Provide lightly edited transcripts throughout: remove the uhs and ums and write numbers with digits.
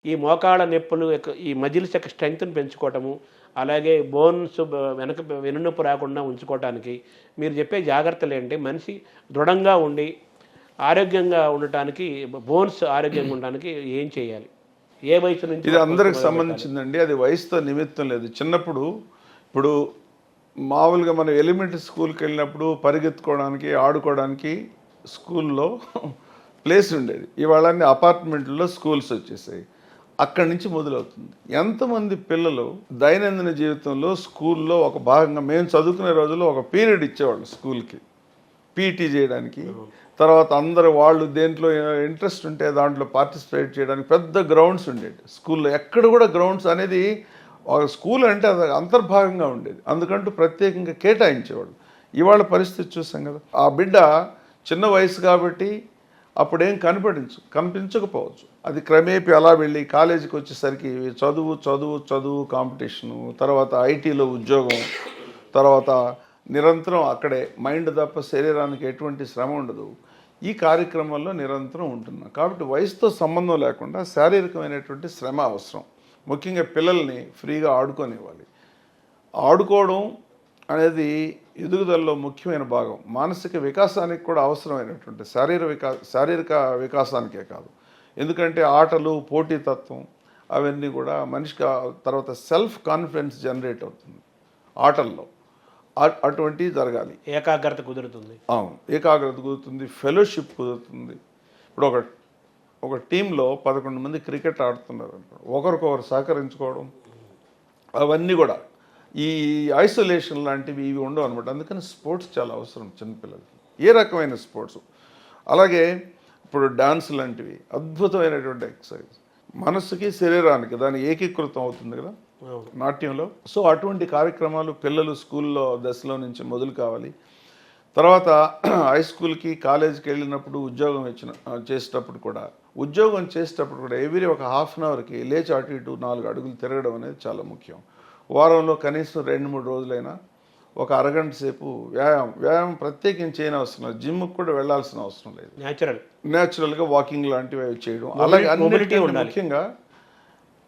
ఈ మోకాళ్ళ నొప్పులు ఈ మజిల్స్ యొక్క స్ట్రెంగ్త్‌ని పెంచుకోవటము, అలాగే బోన్స్ వెనక వెన్నునొప్పి రాకుండా ఉంచుకోవటానికి మీరు చెప్పే జాగ్రత్తలేంటి? మనిషి దృఢంగా ఉండి, ఆరోగ్యంగా ఉండటానికి బోన్స్ ఆరోగ్యంగా ఉండడానికి ఏం చేయాలి? ఏ వయసు నుంచి ఇది అందరికి మొదలుపెట్టాలి? సంబంధించిందండి. అది వయసుతో నిమిత్తం లేదు. చిన్నప్పుడు ఇప్పుడు మామూలుగా మనం ఎలిమెంటరీ స్కూల్కి వెళ్ళినప్పుడు పరిగెత్తుకోవడానికి, ఆడుకోవడానికి స్కూల్లో ప్లేస్ ఉండేది. ఇవాళ అన్ని అపార్ట్మెంట్లో స్కూల్స్ వచ్చేసాయి. అక్కడి నుంచి మొదలవుతుంది. ఎంతమంది పిల్లలు దైనందిన జీవితంలో స్కూల్లో ఒక భాగంగా మేము చదువుకునే రోజుల్లో ఒక పీరియడ్ ఇచ్చేవాళ్ళు స్కూల్కి పీటీ చేయడానికి. తర్వాత అందరూ వాళ్ళు దేంట్లో ఇంట్రెస్ట్ ఉంటే దాంట్లో పార్టిసిపేట్ చేయడానికి పెద్ద గ్రౌండ్స్ ఉండేవి స్కూల్లో. ఎక్కడ కూడా గ్రౌండ్స్ అనేది ఒక స్కూల్ అంటే అది అంతర్భాగంగా ఉండేది. అందుకంటూ ప్రత్యేకంగా కేటాయించేవాళ్ళు. ఇవాళ పరిస్థితి చూసాం కదా. ఆ బిడ్డ చిన్న వయసు కాబట్టి అప్పుడేం కనిపించకపోవచ్చు. అది క్రమేపీ అలా వెళ్ళి కాలేజీకి వచ్చేసరికి చదువు చదువు చదువు కాంపిటీషను, తర్వాత ఐటీలో ఉద్యోగం, తర్వాత నిరంతరం అక్కడే మైండ్ తప్ప శరీరానికి ఎటువంటి శ్రమ ఉండదు. ఈ కార్యక్రమంలో నిరంతరం ఉంటున్నాం. కాబట్టి వయసుతో సంబంధం లేకుండా శారీరకమైనటువంటి శ్రమ అవసరం. ముఖ్యంగా పిల్లల్ని ఫ్రీగా ఆడుకోనివ్వాలి. ఆడుకోవడం అనేది ఎదుగుదలలో ముఖ్యమైన భాగం. మానసిక వికాసానికి కూడా అవసరమైనటువంటి శారీరక వికాసానికే కాదు. ఎందుకంటే ఆటలు, పోటీతత్వం అవన్నీ కూడా మనిషికి తర్వాత సెల్ఫ్ కాన్ఫిడెన్స్ జనరేట్ అవుతుంది ఆటల్లో. అటువంటివి జరగాలి. ఏకాగ్రత కుదురుతుంది. అవును, ఏకాగ్రత కుదురుతుంది, ఫెలోషిప్ కుదురుతుంది. ఇప్పుడు ఒక టీంలో 11 మంది క్రికెట్ ఆడుతున్నారు అనుకోండి, ఒకరికొకరు సహకరించుకోవడం అవన్నీ కూడా ఈ ఐసోలేషన్ లాంటివి ఇవి ఉండవు అనమాట. అందుకని స్పోర్ట్స్ చాలా అవసరం చిన్నపిల్లలకి, ఏ రకమైన స్పోర్ట్స్. అలాగే ఇప్పుడు డాన్స్ లాంటివి అద్భుతమైనటువంటి ఎక్సర్సైజ్, మనసుకి శరీరానికి దాని ఏకీకృతం అవుతుంది కదా నాట్యంలో. సో అటువంటి కార్యక్రమాలు పిల్లలు స్కూల్లో దశలో నుంచి మొదలు కావాలి. తర్వాత హై స్కూల్కి కాలేజీకి వెళ్ళినప్పుడు చేసేటప్పుడు కూడా ఎవ్రీ ఒక హాఫ్ అన్ అవర్కి లేచి అటు ఇటు 4 అడుగులు తిరగడం అనేది చాలా ముఖ్యం. వారంలో కనీసం 2-3 రోజులైనా ఒక అరగంట సేపు వ్యాయామం ప్రత్యేకించి చేయనవసరం లేదు. జిమ్కి కూడా వెళ్ళాల్సిన అవసరం లేదు. న్యాచురల్గా వాకింగ్ లాంటివి చేయడం. అలాగే అన్నిటికీ ముఖ్యంగా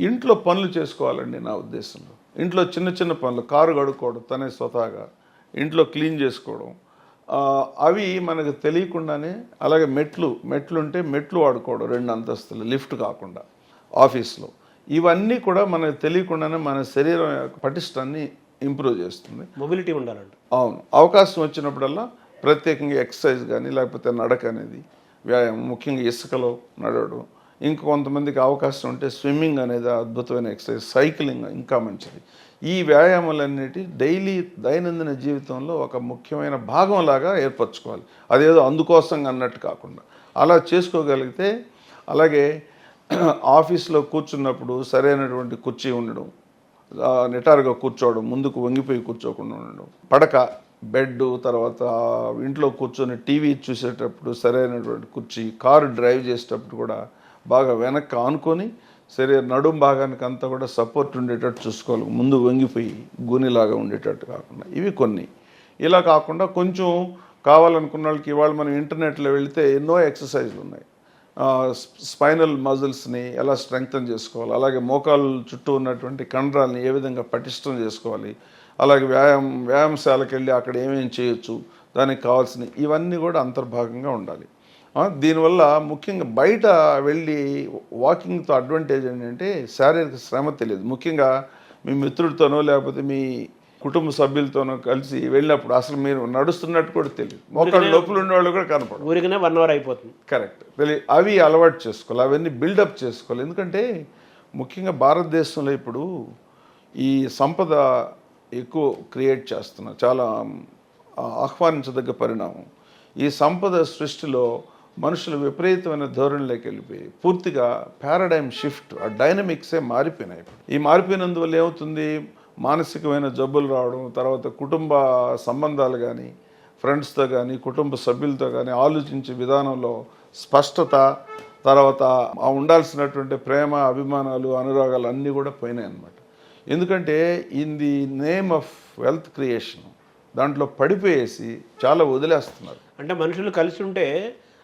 ఇంట్లో పనులు చేసుకోవాలండి నా ఉద్దేశంలో. ఇంట్లో చిన్న చిన్న పనులు, కారు కడుక్కోవడం తనే స్వతహాగా, ఇంట్లో క్లీన్ చేసుకోవడం, అవి మనకు తెలియకుండానే. అలాగే మెట్లుంటే మెట్లు వాడుకోవడం 2 అంతస్తులు లిఫ్ట్ కాకుండా ఆఫీస్లో. ఇవన్నీ కూడా మనకు తెలియకుండానే మన శరీరం యొక్క పటిష్టాన్ని ఇంప్రూవ్ చేస్తుంది. మొబిలిటీ ఉండాలండి. అవును, అవకాశం వచ్చినప్పుడల్లా ప్రత్యేకంగా ఎక్సర్సైజ్ కానీ లేకపోతే నడక అనేది వ్యాయామం, ముఖ్యంగా ఇసుకలో నడవడం. ఇంకొంతమందికి అవకాశం ఉంటే స్విమ్మింగ్ అనేది అద్భుతమైన ఎక్సర్సైజ్, సైక్లింగ్ ఇంకా మంచిది. ఈ వ్యాయామాలన్నిటి దైనందిన జీవితంలో ఒక ముఖ్యమైన భాగంలాగా ఏర్పరచుకోవాలి. అదేదో అందుకోసం అన్నట్టు కాకుండా అలా చేసుకోగలిగితే. అలాగే ఆఫీస్లో కూర్చున్నప్పుడు సరైనటువంటి కుర్చీ ఉండడం, నిటారుగా కూర్చోవడం, ముందుకు వంగిపోయి కూర్చోకుండా ఉండడం, పడక బెడ్, తర్వాత ఇంట్లో కూర్చొని టీవీ చూసేటప్పుడు సరైనటువంటి కుర్చీ, కారు డ్రైవ్ చేసేటప్పుడు కూడా బాగా వెనక్కి ఆనుకొని నడుం భాగానికి అంతా కూడా సపోర్ట్ ఉండేటట్టు చూసుకోవాలి. ముందు వంగిపోయి గూనిలాగా ఉండేటట్టు కాకుండా. ఇవి కొన్ని. ఇలా కాకుండా కొంచెం కావాలనుకున్న వాళ్ళకి ఇవాళ మనం ఇంటర్నెట్లో వెళితే ఎన్నో ఎక్సర్సైజ్లు ఉన్నాయి. స్పైనల్ మజిల్స్ని ఎలా స్ట్రెంగ్తన్ చేసుకోవాలి, అలాగే మోకాలు చుట్టూ ఉన్నటువంటి కండరాలని ఏ విధంగా పటిష్టం చేసుకోవాలి, అలాగే వ్యాయామశాలకు వెళ్ళి అక్కడ ఏమేమి చేయొచ్చు, దానికి కావాల్సిన ఇవన్నీ కూడా అంతర్భాగంగా ఉండాలి. దీనివల్ల ముఖ్యంగా బయట వెళ్ళి వాకింగ్తో అడ్వాంటేజ్ ఏంటంటే శారీరక శ్రమ తెలియదు. ముఖ్యంగా మీ మిత్రుడితోనో లేకపోతే మీ కుటుంబ సభ్యులతోనో కలిసి వెళ్ళినప్పుడు అసలు మీరు నడుస్తున్నట్టు కూడా తెలియదు. మోకాళ్ళ లోపల ఉండేవాళ్ళు కూడా కనపడదు. ఊరికనే 1 అవర్ అయిపోతుంది. కరెక్ట్. అవి అలవాటు చేసుకోవాలి, అవన్నీ బిల్డప్ చేసుకోవాలి. ఎందుకంటే ముఖ్యంగా భారతదేశంలో ఇప్పుడు ఈ సంపద ఎక్కువ క్రియేట్ చేస్తున్నారు, చాలా ఆహ్వానించదగ్గ పరిణామం. ఈ సంపద సృష్టిలో మనుషులు విపరీతమైన ధోరణిలోకి వెళ్ళిపోయి పూర్తిగా పారాడైమ్ షిఫ్ట్, ఆ డైనమిక్సే మారిపోయినాయి. ఈ మారిపోయినందువల్ల ఏమవుతుంది, మానసికమైన జబ్బులు రావడం, తర్వాత కుటుంబ సంబంధాలు కానీ, ఫ్రెండ్స్తో కానీ, కుటుంబ సభ్యులతో కానీ ఆలోచించే విధానంలో స్పష్టత, తర్వాత ఉండాల్సినటువంటి ప్రేమ, అభిమానాలు, అనురాగాలు అన్నీ కూడా పోయినాయి అన్నమాట. ఎందుకంటే in the name of wealth creation దాంట్లో పడిపోయేసి చాలా వదిలేస్తున్నారు. అంటే మనుషులు కలిసి ఉంటే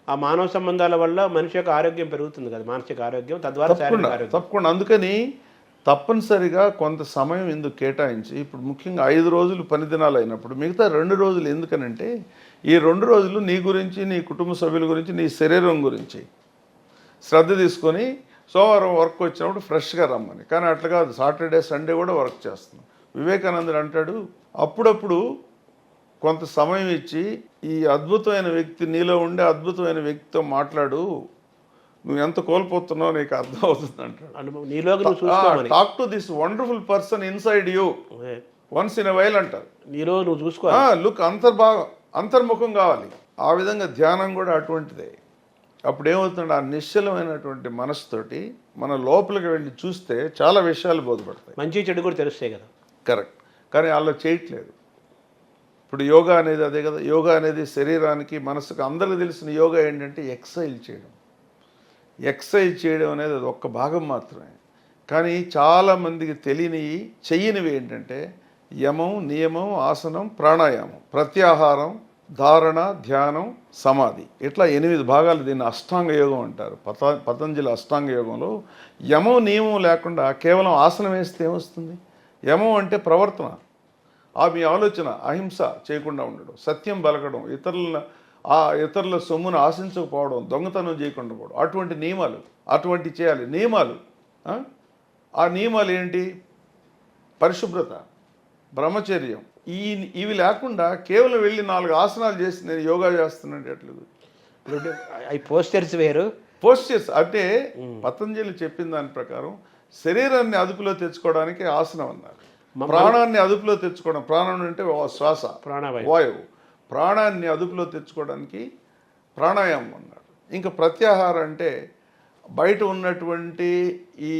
ఆ మానవ సంబంధాల వల్ల మనిషి యొక్క ఆరోగ్యం పెరుగుతుంది కదా, మానసిక ఆరోగ్యం, తద్వారా శారీరక ఆరోగ్యం. తప్పకుండా. అందుకని తప్పనిసరిగా కొంత సమయం ఎందుకు కేటాయించి, ఇప్పుడు ముఖ్యంగా 5 రోజులు పని దినాలు అయినప్పుడు మిగతా 2 రోజులు ఎందుకనంటే, ఈ 2 రోజులు నీ గురించి, నీ కుటుంబ సభ్యుల గురించి, నీ శరీరం గురించి శ్రద్ధ తీసుకొని సోమవారం వర్క్ వచ్చినప్పుడు ఫ్రెష్గా రమ్మని. కానీ అట్లా కాదు, సాటర్డే సండే కూడా వర్క్ చేస్తున్నాం. వివేకానందుడు అంటాడు, అప్పుడప్పుడు కొంత సమయం ఇచ్చి ఈ అద్భుతమైన వ్యక్తి, నీలో ఉండే అద్భుతమైన వ్యక్తితో మాట్లాడు, నువ్వు ఎంత కోల్పోతున్నావు నీకు అర్థం అవుతుంది అంటాడు. నీలోకి నువ్వు చూసుకోవాలి. Talk to this wonderful person inside you once in a while అంటారు. నీలో నువ్వు చూసుకోవాలి. లుక్ అంతర్ముఖం కావాలి. ఆ విధంగా ధ్యానం కూడా అటువంటిదే. అప్పుడు ఏమవుతుంది, ఆ నిశ్చలమైనటువంటి మనసుతోటి మన లోపలికి వెళ్ళి చూస్తే చాలా విషయాలు బోధపడతాయి, మంచి చెడు కూడా తెలుస్తాయి కదా. కరెక్ట్. కానీ అలా చేయట్లేదు. ఇప్పుడు యోగా అనేది అదే కదా. యోగా అనేది శరీరానికి మనసుకు అందరికీ తెలిసిన యోగా ఏంటంటే ఎక్సర్సైజ్ చేయడం. ఎక్సర్సైజ్ చేయడం అనేది అది ఒక్క భాగం మాత్రమే. కానీ చాలామందికి తెలియనివి, చెయ్యనివి ఏంటంటే యమం, నియమం, ఆసనం, ప్రాణాయామం, ప్రత్యాహారం, ధారణ, ధ్యానం, సమాధి, ఇట్లా 8 భాగాలు. దీన్ని అష్టాంగ యోగం అంటారు. పతంజలి అష్టాంగ యోగంలో యమం నియమం లేకుండా కేవలం ఆసనం వేస్తే ఏమొస్తుంది? యమం అంటే ప్రవర్తన, మీ ఆలోచన, అహింస చేయకుండా ఉండడం, సత్యం పలకడం, ఇతరుల సొమ్మును ఆశించకపోవడం, దొంగతనం చేయకుండా పోవడం, అటువంటి నియమాలు, అటువంటి చేయాలి నియమాలు. ఆ నియమాలు ఏంటి? పరిశుభ్రత, బ్రహ్మచర్యం. ఇవి లేకుండా కేవలం వెళ్ళి 4 ఆసనాలు చేసి నేను యోగా చేస్తున్నాను ఎట్లేదు. అవి పోస్టర్స్ వేరు. పోస్టర్స్ అంటే పతంజలి చెప్పిన దాని ప్రకారం శరీరాన్ని అదుపులో తెచ్చుకోవడానికి ఆసనం అన్నారు. ప్రాణాన్ని అదుపులో తెచ్చుకోవడం, ప్రాణం అంటే శ్వాస, వాయువు, ప్రాణాన్ని అదుపులో తెచ్చుకోవడానికి ప్రాణాయామం అన్నాడు. ఇంకా ప్రత్యాహారం అంటే బయట ఉన్నటువంటి ఈ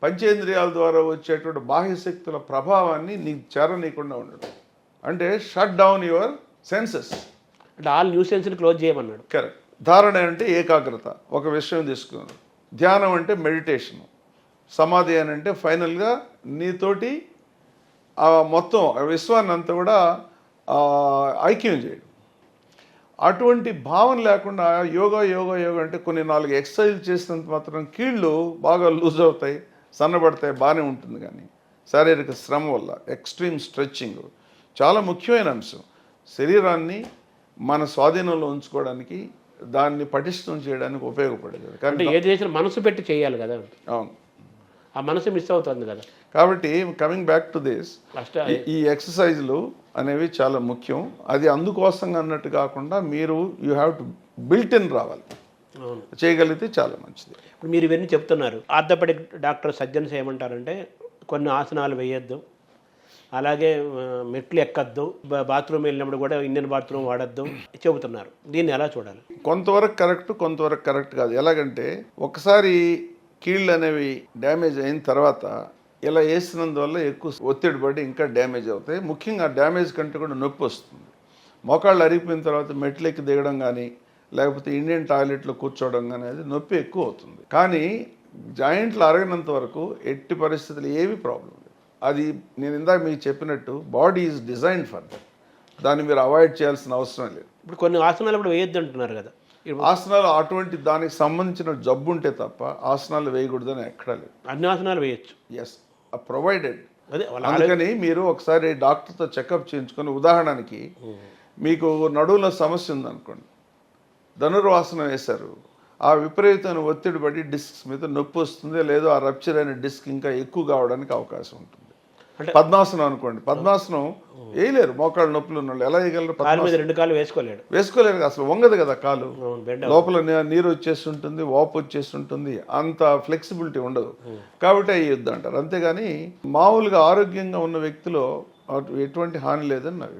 పంచేంద్రియాల ద్వారా వచ్చేటువంటి బాహ్యశక్తుల ప్రభావాన్ని నీకు చేరనీయకుండా ఉండడం. అంటే షట్ డౌన్ యువర్ సెన్సెస్, అంటే ఆల్ న్యూసెన్స్ని క్లోజ్ చేయమన్నాడు. కరెక్ట్. ధారణ అంటే ఏకాగ్రత, ఒక విషయం తీసుకున్నాడు. ధ్యానం అంటే మెడిటేషను. సమాధి అని అంటే ఫైనల్గా నీతోటి మొత్తం విశ్వాన్ని అంతా కూడా ఐక్యం చేయడం. అటువంటి భావన లేకుండా యోగా యోగా యోగా అంటే కొన్ని 4 ఎక్సర్సైజ్ చేసినంత మాత్రం కీళ్ళు బాగా లూజ్ అవుతాయి, సన్నబడతాయి, బాగానే ఉంటుంది. కానీ శారీరక శ్రమ వల్ల ఎక్స్ట్రీమ్ స్ట్రెచ్చింగ్ చాలా ముఖ్యమైన అంశం. శరీరాన్ని మన స్వాధీనంలో ఉంచుకోవడానికి, దాన్ని పటిష్టం చేయడానికి ఉపయోగపడేది. కానీ ఏది చేసినా మనసు పెట్టి చేయాలి కదా. అవును, ఆ మనసు మిస్ అవుతుంది కదా. కాబట్టి కమింగ్ బ్యాక్ టు దిస్, ఈ ఎక్సర్సైజ్లు అనేవి చాలా ముఖ్యం. అది అందుకోసంగా అన్నట్టు కాకుండా మీరు you have to built in రావాలి, చేయగలిగితే చాలా మంచిది. ఇప్పుడు మీరు ఇవన్నీ చెప్తున్నారు. ఆర్థోపెడిక్ డాక్టర్ సర్జన్స్ ఏమంటారంటే కొన్ని ఆసనాలు వేయొద్దు, అలాగే మెట్లు ఎక్కద్దు, బాత్రూమ్ వెళ్ళినప్పుడు కూడా ఇండియన్ బాత్రూమ్ వాడద్దు చెబుతున్నారు. దీన్ని ఎలా చూడాలి? కొంతవరకు కరెక్ట్, కొంతవరకు కరెక్ట్ కాదు. ఎలాగంటే ఒకసారి కీళ్ళు అనేవి డ్యామేజ్ అయిన తర్వాత ఇలా వేసినందువల్ల ఎక్కువ ఒత్తిడి పడి ఇంకా డ్యామేజ్ అవుతాయి. ముఖ్యంగా డ్యామేజ్ కంటే కూడా నొప్పి వస్తుంది. మోకాళ్ళు అరిగిపోయిన తర్వాత మెట్లు ఎక్కి దిగడం కానీ, లేకపోతే ఇండియన్ టాయిలెట్లో కూర్చోవడం కానీ అది నొప్పి ఎక్కువ అవుతుంది. కానీ జాయింట్లు అరగనంత వరకు ఎట్టి పరిస్థితులు ఏవి ప్రాబ్లం లేదు. అది నేను ఇందాక మీకు చెప్పినట్టు body is designed for that. దాన్ని మీరు అవాయిడ్ చేయాల్సిన అవసరం లేదు. ఇప్పుడు కొన్ని ఆసనాలు కూడా వేయొద్దు అంటున్నారు కదా. ఆసనాలు అటువంటి దానికి సంబంధించిన జబ్బు ఉంటే తప్ప ఆసనాలు వేయకూడదని ఎక్కడా లేదు. అన్ని ఆసనాలు వేయచ్చు. Yes, provided. అందుకని మీరు ఒకసారి డాక్టర్తో చెకప్ చేయించుకొని, ఉదాహరణకి మీకు నడువులో సమస్య ఉందనుకోండి, ధనుర్వాసనం వేశారు, ఆ విపరీతమైన ఒత్తిడి పడి డిస్క్స్ మీద నొప్పి వస్తుంది, లేదో ఆ రప్చర్ అయిన డిస్క్ ఇంకా ఎక్కువ కావడానికి అవకాశం ఉంటుంది. పద్మాసనం అనుకోండి, పద్మాసనం వేయలేరు, మోకాళ్ళు నొప్పులు ఉన్న వాళ్ళు ఎలా వేయగలరు? 2 కాళ్ళు వేసుకోలేరు, అసలు వంగదు కదా కాలు, లోపల నీరు వచ్చేస్తుంటుంది, వాపు వచ్చేస్తుంటుంది, అంత ఫ్లెక్సిబిలిటీ ఉండదు. కాబట్టి అయ్యొద్దు అంటారు. అంతేగాని మామూలుగా ఆరోగ్యంగా ఉన్న వ్యక్తిలో ఎటువంటి హాని లేదని నాకు